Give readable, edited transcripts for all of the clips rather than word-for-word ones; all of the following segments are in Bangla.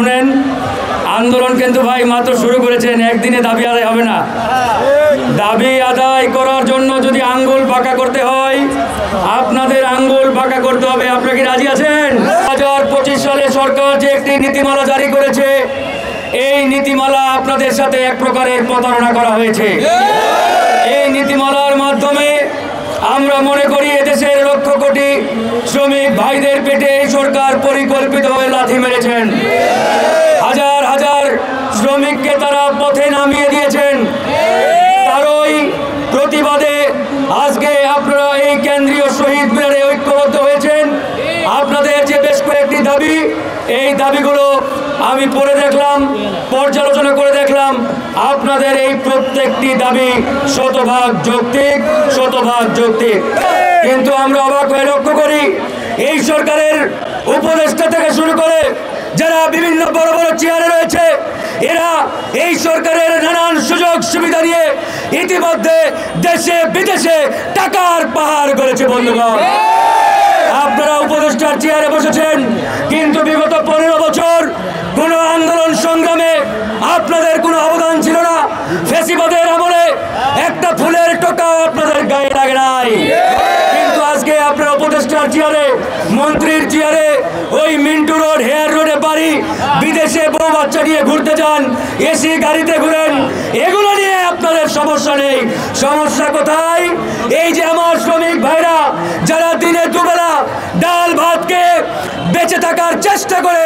শুনেন, আন্দোলন কিন্তু ভাই মাত্র শুরু করেছেন, একদিনে দাবি আদায় হবে না। দাবি আদায় করার জন্য যদি আঙ্গুল বাঁকা করতে হয়, আপনাদের আঙ্গুল বাঁকা করতে হবে। আপনারা কি রাজি আছেন? 2025 সালে সরকার যে একটি নীতিমালা জারি করেছে, এই নীতিমালা আপনাদের সাথে এক প্রকারের প্রতারণা করা হয়েছে। এই নীতিমালার মাধ্যমে আমরা মনে করি এদেশের লক্ষ কোটি শ্রমিক ভাইদের পেটে এই সরকার পরিকল্পিতভাবে লাথি মেরেছেন। হাজার হাজার শ্রমিককে তারা পথে নামিয়ে দিয়েছেন। তারই প্রতিবাদে আজকে আপনারা এই কেন্দ্রীয় শহীদ মিনারে ঐক্যবদ্ধ হয়েছেন। আপনাদের যে বেশ কয়েকটি দাবি, এই দাবিগুলো আমি পড়ে দেখলাম, পর্যালোচনা করে দেখলাম। আপনাদের এই প্রত্যেকটি দাবি শতভাগ যৌক্তিক, শতভাগ যৌক্তিক। কিন্তু আমরা অবাক হয়ে লক্ষ্য করি, এই সরকারের উপদেষ্টা থেকে শুরু করে যারা বিভিন্ন বড় বড় চেয়ারে রয়েছে, এরা এই সরকারের নানান সুযোগ সুবিধা নিয়ে ইতিমধ্যে দেশে বিদেশে টাকার পাহাড় করেছে। বন্ধুগণ, আপনারা উপদেষ্টার চেয়ারে বসেছেন, কিন্তু বিগত 15 বছর কোনো আন্দোলন সংগ্রামে আপনাদের কোনো অবদান ছিল না। ফ্যাসিবাদের আমলে একটা ফুলের টোকাও আপনাদের গায়ে লাগে নাই। কিন্তু আজকে আপনারা উপদেষ্টার চেয়ারে, মন্ত্রীর চেয়ারে, ওই মিন্টু রোড, হেয়ার রোডে বাড়ি, বিদেশে বউ বাচ্চা নিয়ে ঘুরতে যান, এসি গাড়িতে ঘুরেন, এগুলো নিয়ে আপনাদের সমস্যা নেই। সমস্যা কোথায়? এই যে আমার শ্রমিক ভাইরা যারা দিনে দুবেলা ডাল ভাতকে বেঁচে থাকার চেষ্টা করে,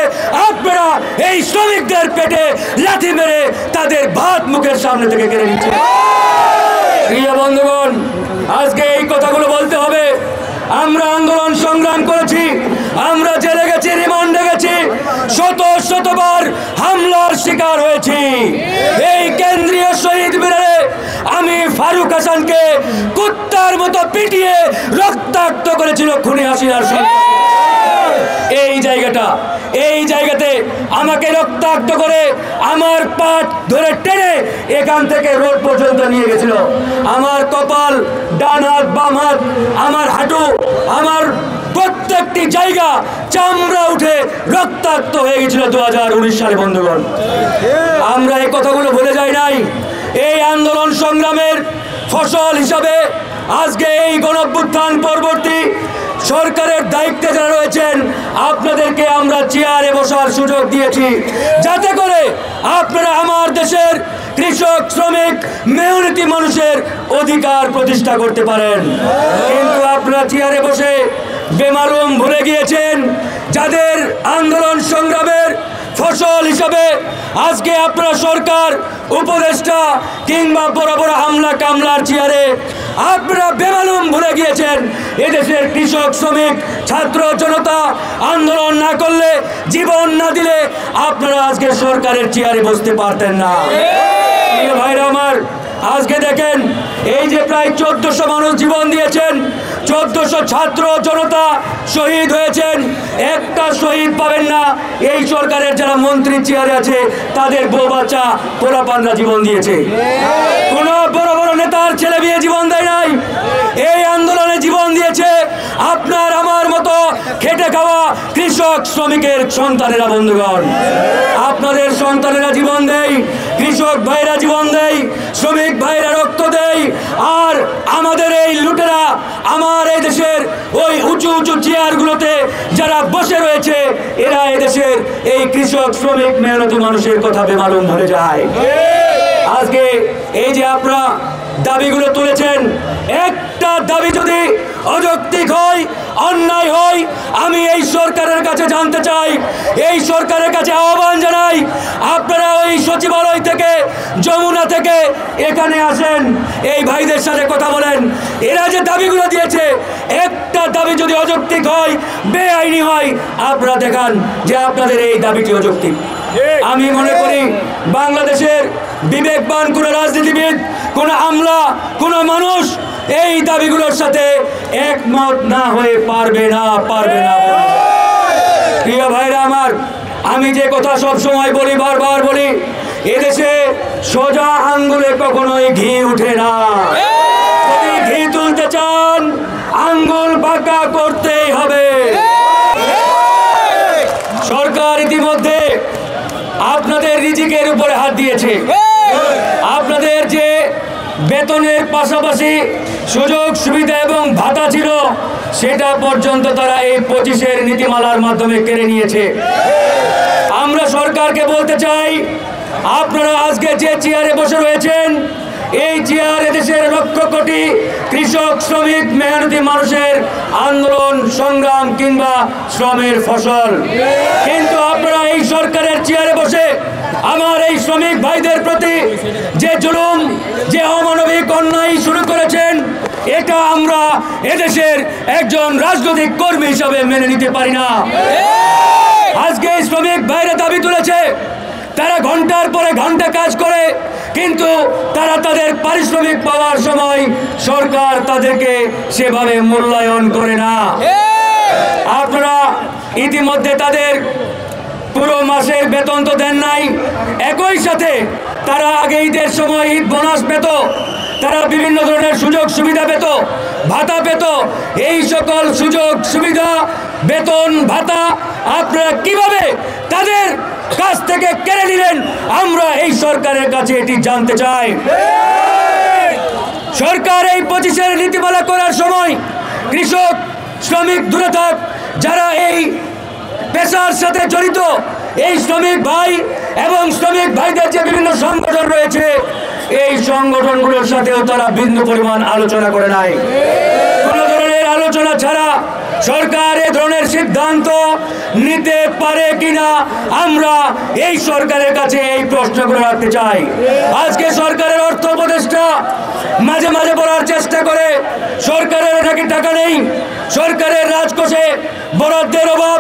আপনারা এই শ্রমিকদের পেটে লাথি মেরে তাদের ভাত মুখের সামনে থেকে কেড়ে নিচ্ছে। প্রিয় বন্ধুগণ, আজকে এই কথাগুলো বলতে হবে। আমরা আন্দোলন সংগ্রাম করেছি, আমরা জেলে গেছি, রিমান্ডে গেছি, শত শতবার হামলার শিকার হয়েছি। এই কেন্দ্রীয় শহীদ মিনারে আমি ফারুক হাসানকে কুত্তার মতো পিটিয়ে রক্তাক্ত করেছিল খুনি হাসিনার সরকার। এই জায়গাতে আমাকে রক্তাক্ত করে আমার পাট ধরে টেনে এখান থেকে রোড পর্যন্ত নিয়ে গেছিল। আমার কপাল, ডান হাত, বাম হাত, আমার হাঁটু, আমার প্রত্যেকটি জায়গা চামড়া উঠে রক্তাক্ত হয়ে গেছিল 2019 সালে। বন্ধুগণ, আমরা এই কথাগুলো ভুলে যাই নাই। এই আন্দোলন সংগ্রামের ফসল হিসাবে আজকে এই গণঅভ্যুত্থান পরবর্তী সরকারের দায়িত্বে যারা রয়েছেন, আপনাদেরকে আমরা চেয়ারে বসার সুযোগ দিয়েছি, যাতে করে আপনারা আমার দেশের কৃষক, শ্রমিক, মেহনতি মানুষের অধিকার প্রতিষ্ঠা করতে পারেন। কিন্তু আপনারা চেয়ারে বসে বেমালুম ভুলে গিয়েছেন যাদের আন্দোলন সংগ্রামের ফসল হিসাবে আজকে আপনারা সরকার, উপদেষ্টা কিংবা বড় বড় হামলা কামলার চেয়ারে আপনারা বেমালুম ভুলে গিয়েছেন এদেশের কৃষক, শ্রমিক, ছাত্র জনতা আন্দোলন না করলে, জীবন না দিলে আপনারা আজকে সরকারের চেয়ারে বসতে পারতেন না। ভাইরা আমার, আজকে দেখেন এই যে প্রায় 1400 মানুষ জীবন দিয়েছেন, 1400 ছাত্র জনতা শহীদ হয়েছেন। একটা শহীদ পাবেন না এই সরকারের যারা মন্ত্রী চেয়ারে আছে, তাদের বউ বাচ্চা পোলাপানরা জীবন দিয়েছে। কোন বড় বড় নেতার ছেলে মেয়ে জীবন দেয় নাই। এই আন্দোলনে জীবন দিয়েছে আপনার আমার মতো খেটে খাওয়া কৃষক, শ্রমিকের সন্তানেরা। বন্ধুগণ, আপনাদের সন্তানেরা জীবন দেয়, কৃষক ভাইরা জীবন দেয়, শ্রমিক ভাইরা রক্ত দেয়। আর আমাদের এই লুটেরা আমার এই দেশের ওই উঁচু উঁচু চেয়ারগুলোতে যারা বসে রয়েছে, এরা এদেশের এই কৃষক, শ্রমিক, মেহনতি মানুষের কথা বেমালুম ভুলে যায়। আজকে এই যে আপনারা দাবিগুলো তুলেছেন, একটা দাবি যদি অযৌক্তিক হয়, অন্যায় হয়, আমি এই সরকারের কাছে জানতে চাই, এই সরকারের কাছে আহ্বান জানাই, আপনারা ওই সচিবালয় থেকে, যমুনা থেকে এখানে আসেন, এই ভাইদের সাথে কথা বলেন। এরা যে দাবিগুলো দিয়েছে, একটা দাবি যদি অযৌক্তিক হয়, বেআইনি হয়, আপনারা দেখান যে আপনাদের এই দাবিটি অযৌক্তিক। আমি মনে করি বাংলাদেশের বিবেকবান কোনো রাজনীতিবিদ, কোনো আমলা, কোনো মানুষ এই দাবিগুলোর সাথে একমত না হয়ে পারবে না। প্রিয় ভাইরা আমার, আমি যে কথা সব সময় বলি, বারবার বলি, এদেশে সোজা আঙ্গুলে কখনোই ঘি উঠে না। যদি ঘি তুলতে চান, আঙ্গুল বাঁকা করতেই হবে। সরকার ইতিমধ্যে আপনাদের রিজিকের উপরে হাত দিয়েছে। আপনাদের যে বেতনের পাশাপাশি সুযোগ সুবিধা এবং ভাতা ছিল সেটা পর্যন্ত তারা এই 25-এর নীতিমালার মাধ্যমে কেড়ে নিয়েছে। আমরা সরকারকে বলতে চাই, আপনারা আজকে যে চেয়ারে বসে রয়েছেন, এই চেয়ার এদেশের লক্ষ কোটি কৃষক, শ্রমিক, মেহনতি মানুষের আন্দোলন, সংগ্রাম কিংবা শ্রমের ফসল। কিন্তু আপনারা এই সরকারের চেয়ারে বসে আমার এই শ্রমিক ভাইদের প্রতি যে জুলুম, যে অমানবিক অন্যায় শুরু করেছেন, এটা আমরা এদেশের একজন রাজনৈতিক কর্মী হিসাবে মেনে নিতে পারি না। আজকে শ্রমিক ভাইরা দাবি তুলেছে, তারা ঘন্টার পরে ঘন্টা কাজ করে, কিন্তু তারা তাদের পারিশ্রমিক পাওয়ার সময় সরকার তাদেরকে সেভাবে মূল্যায়ন করে না। আপনারা ইতিমধ্যে তাদের পুরো মাসের বেতন তো দেন নাই, একই সাথে তারা আগে ঈদের সময় ঈদ বোনাস পেত, তারা বিভিন্ন ধরনের সুযোগ সুবিধা পেত, ভাতা পেত। এই সকল সুযোগ সুবিধা, বেতন, ভাতা আপনারা কিভাবে তাদের কাছ থেকে কেড়ে নিলেন, আমরা এই সরকারের কাছে এটি জানতে চাই। সরকার এই 25-এর নীতিমালা করার সময় কৃষক, শ্রমিক দূরে থাক, যারা এই পেশার সাথে জড়িত এই শ্রমিক ভাই এবং শ্রমিক ভাইদের যে বিভিন্ন সংগঠন রয়েছে, এই সংগঠনগুলোর সাথেও তারা বিন্দু পরিমাণ আলোচনা করে নাই। কোন ধরনের আলোচনা ছাড়া সরকার এ ধরনের সিদ্ধান্ত নিতে পারে কিনা আমরা এই সরকারের কাছে এই প্রশ্নগুলো রাখতে চাই। আজকে সরকারের অর্থ উপদেষ্টা মাঝে মাঝে বলার চেষ্টা করে সরকারের নাকি টাকা নেই, সরকারের রাজকোষে বরাদ্দের অভাব,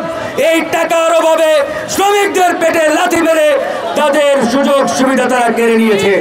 এই টাকার অভাবে শ্রমিকদের পেটে লাথি মেরে তাদের সুযোগ সুবিধা তারা কেড়ে নিয়েছে।